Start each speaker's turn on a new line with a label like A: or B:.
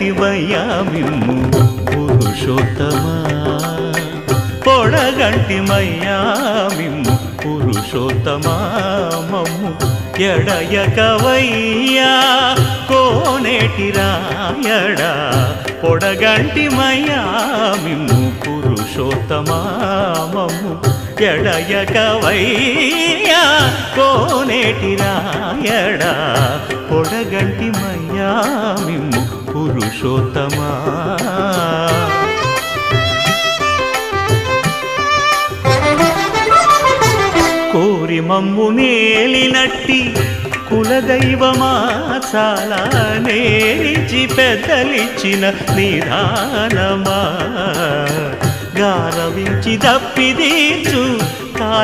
A: పొడగంటివయ్యా మిమ్ము పురుషోత్తమా పొడగంటిమయ్యా మిమ్ము పురుషోత్తమా మమ్ము ఎడయకవయ్యా కోనేటి రాయడా పొడగంటిమయ్యా మిమ్ము పురుషోత్తమా మమ్ము ఎడయకవయ్యా కోనేటి రాయడా పొడగంటిమయ్యా మిమ్ము పురుషోత్తమా కోరి మమ్ము నేలినట్టి కులదైవమా చాలా నేరిచి పెద్దలిచ్చిన నిదానమా గారవించి దప్పిదీర్చు